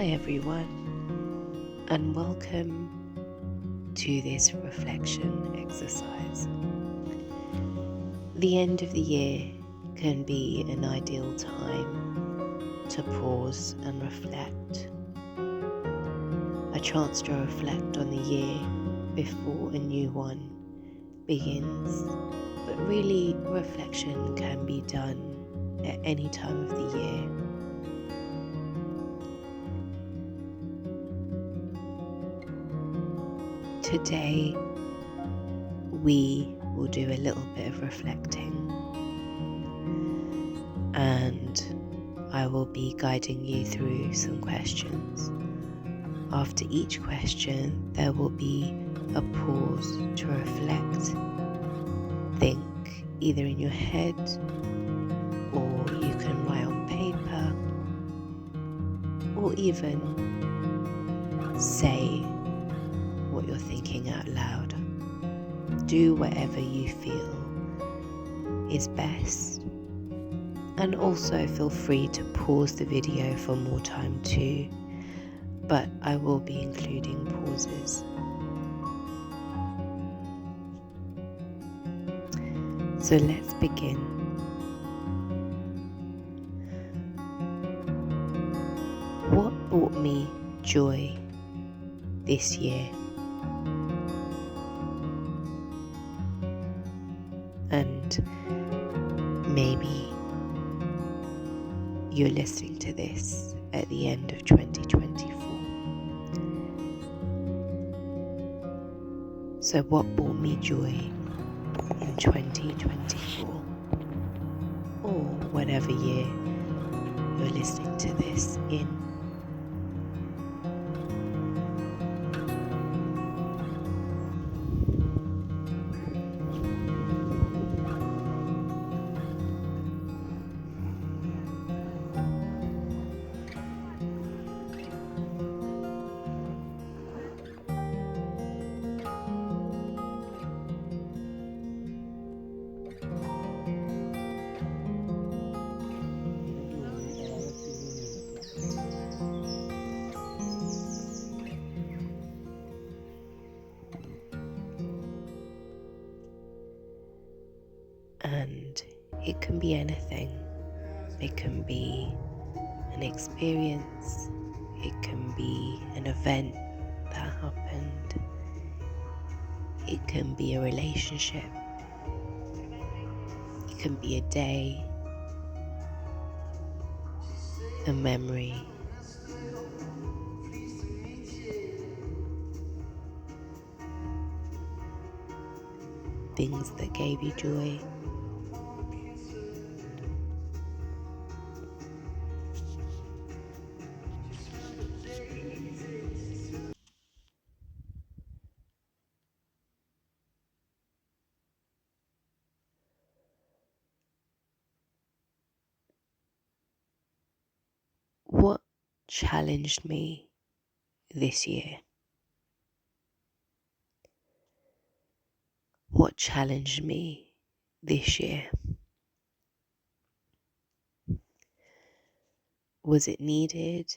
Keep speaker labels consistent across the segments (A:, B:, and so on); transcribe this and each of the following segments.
A: Hi everyone, and welcome to this reflection exercise. The end of the year can be an ideal time to pause and reflect, a chance to reflect on the year before a new one begins. But really, reflection can be done at any time of the year. Today, we will do a little bit of reflecting, and I will be guiding you through some questions. After each question, there will be a pause to reflect. Think either in your head or you can write on paper, or even say what you're thinking out loud. Do whatever you feel is best, and also feel free to pause the video for more time too, but I will be including pauses. So let's begin. What brought me joy this year? And maybe you're listening to this at the end of 2024. So what brought me joy in 2024? Or whatever year you're listening to this in. And it can be anything. It can be an experience. It can be an event that happened. It can be a relationship. It can be a day, a memory. Things that gave you joy. What challenged me this year? What challenged me this year? Was it needed?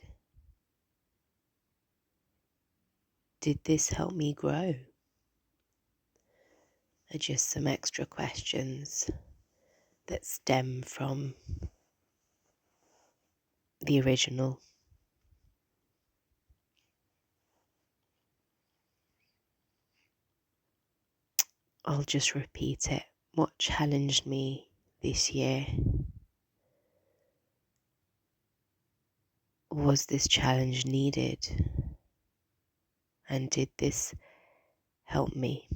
A: Did this help me grow? Are just some extra questions that stem from the original. I'll just repeat it. What challenged me this year? Was this challenge needed? And did this help me?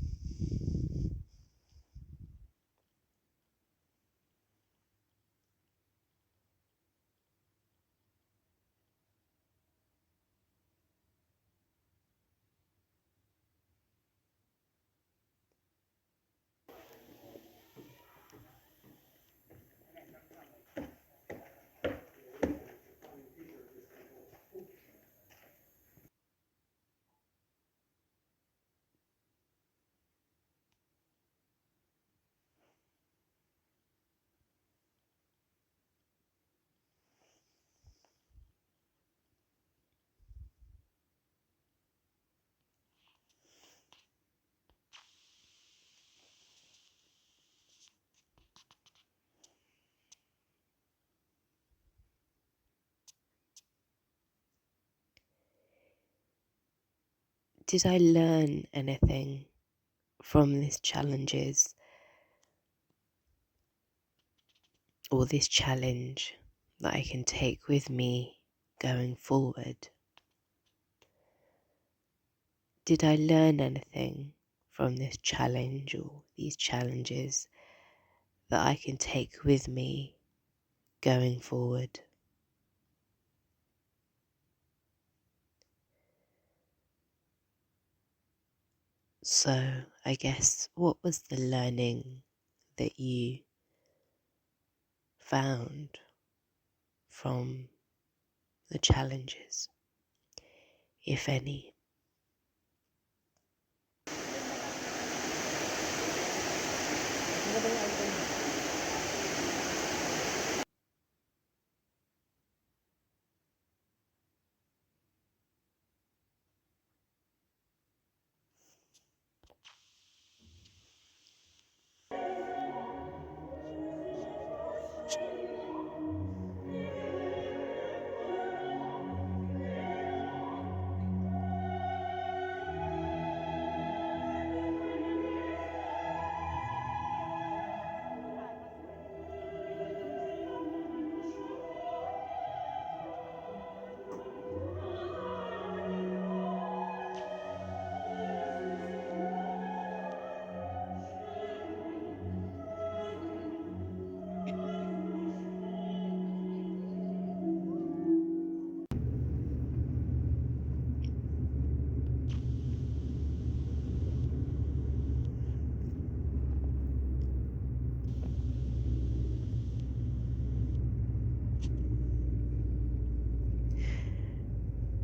A: Did I learn anything from these challenges or this challenge that I can take with me going forward? Did I learn anything from this challenge or these challenges that I can take with me going forward? So, I guess, what was the learning that you found from the challenges, if any?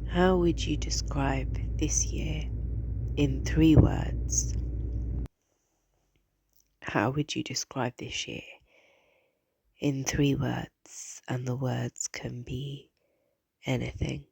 A: How would you describe this year in 3 words? How would you describe this year in 3 words? And the words can be anything.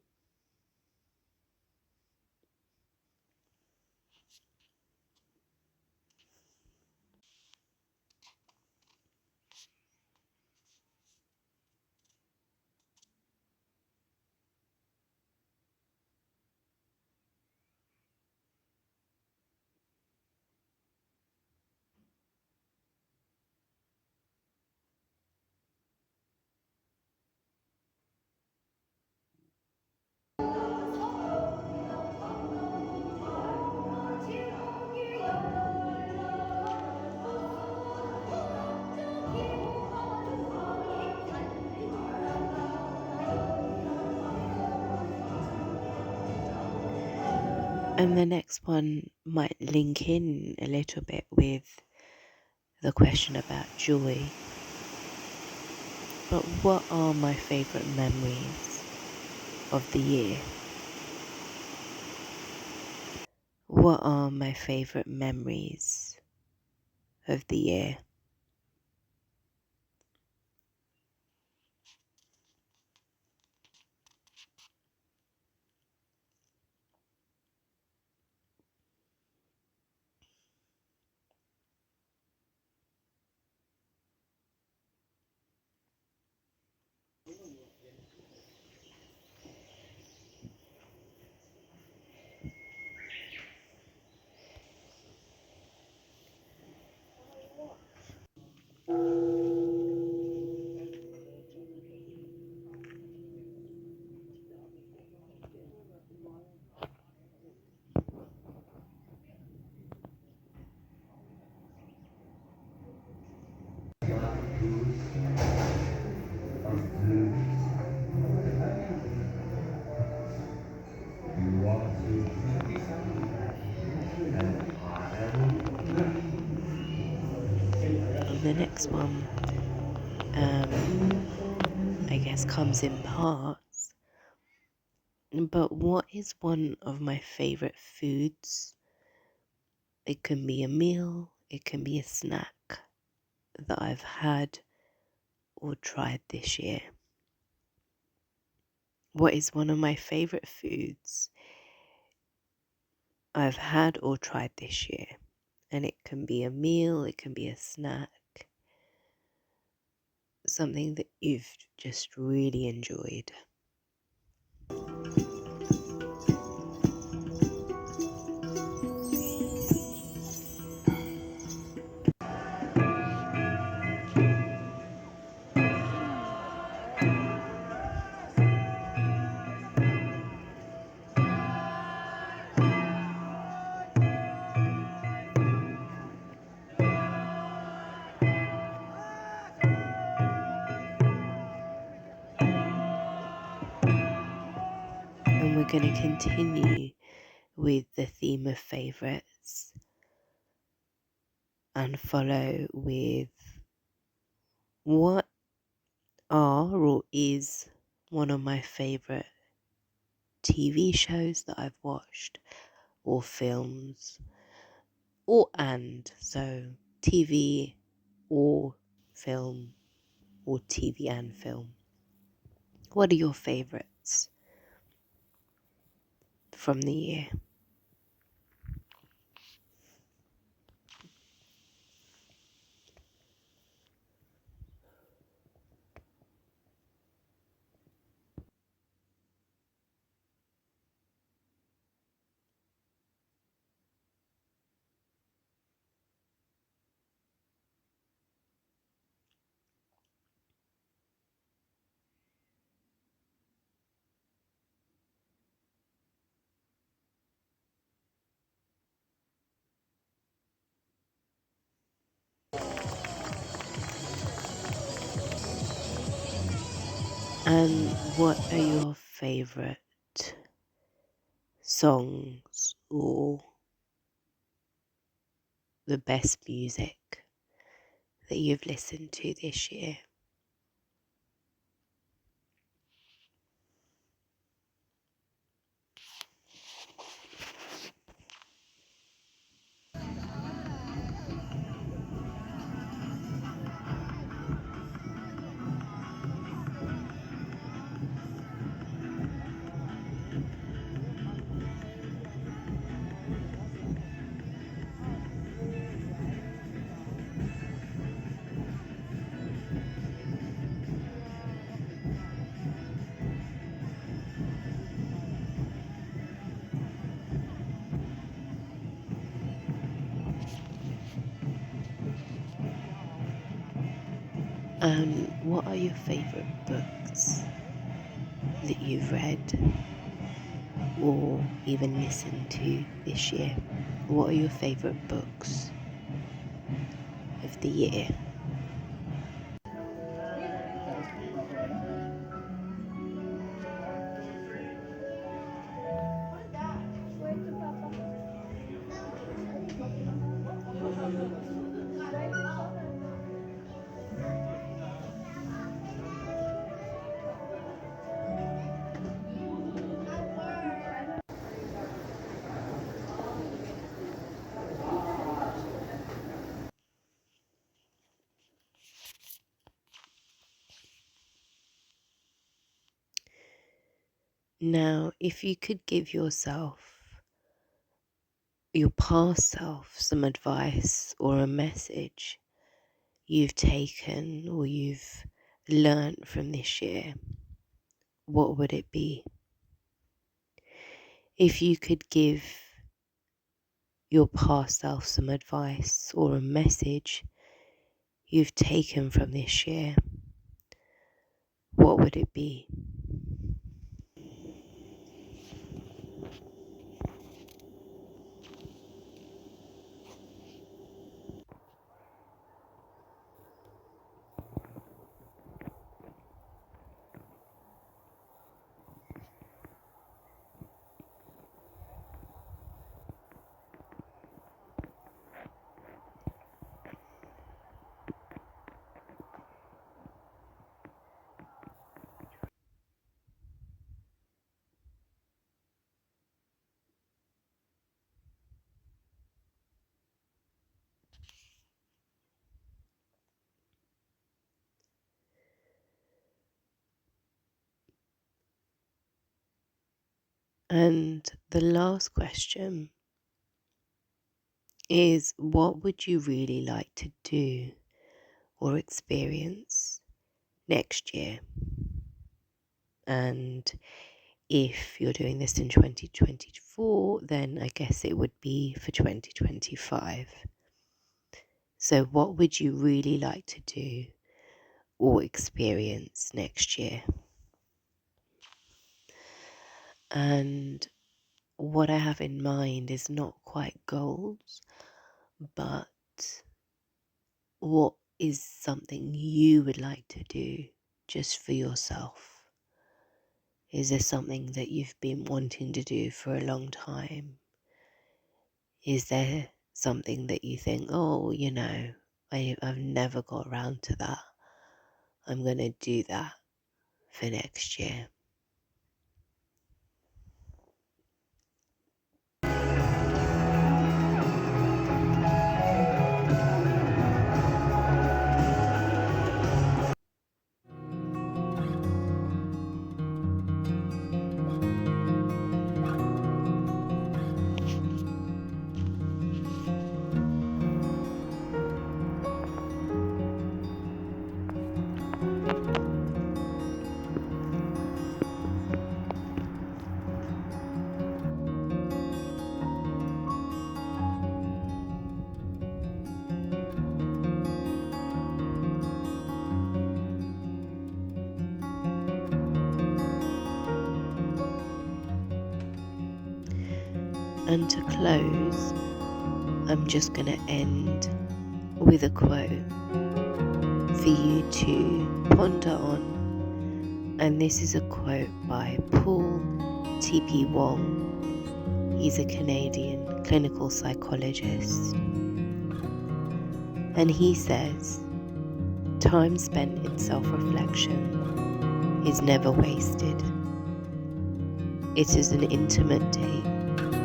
A: And the next one might link in a little bit with the question about joy. But what are my favourite memories of the year? What are my favourite memories of the year? And the next one, I guess, comes in parts. But what is one of my favourite foods? It can be a meal, it can be a snack that I've had or tried this year. What is one of my favourite foods I've had or tried this year? And it can be a meal, it can be a snack, something that you've just really enjoyed. and we're going to continue with the theme of favourites and follow with what are or is one of my favourite TV shows that I've watched, or films, so TV or film, or TV and film. What are your favourites from the year? And what are your favourite songs or the best music that you've listened to this year? And what are your favourite books that you've read or even listened to this year? What are your favourite books of the year? Now, if you could give yourself, your past self, some advice or a message you've taken or you've learnt from this year, what would it be? If you could give your past self some advice or a message you've taken from this year, what would it be? And the last question is, what would you really like to do or experience next year? And if you're doing this in 2024, then I guess it would be for 2025. So, what would you really like to do or experience next year? And what I have in mind is not quite goals, but what is something you would like to do just for yourself? Is there something that you've been wanting to do for a long time? Is there something that you think, oh, I've never got around to that. I'm going to do that for next year. And to close, I'm just going to end with a quote for you to ponder on. And this is a quote by Paul T.P. Wong. He's a Canadian clinical psychologist. And he says, time spent in self-reflection is never wasted. It is an intimate date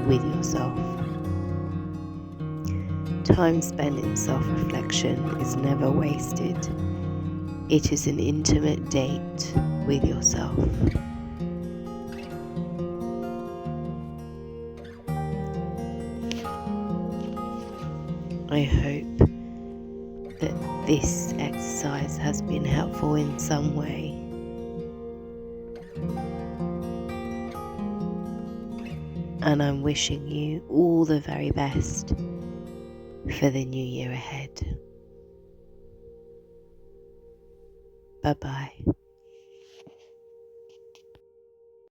A: with yourself. Time spent in self-reflection is never wasted. It is an intimate date with yourself. I hope that this exercise has been helpful in some way. And I'm wishing you all the very best for the new year ahead. Bye-bye.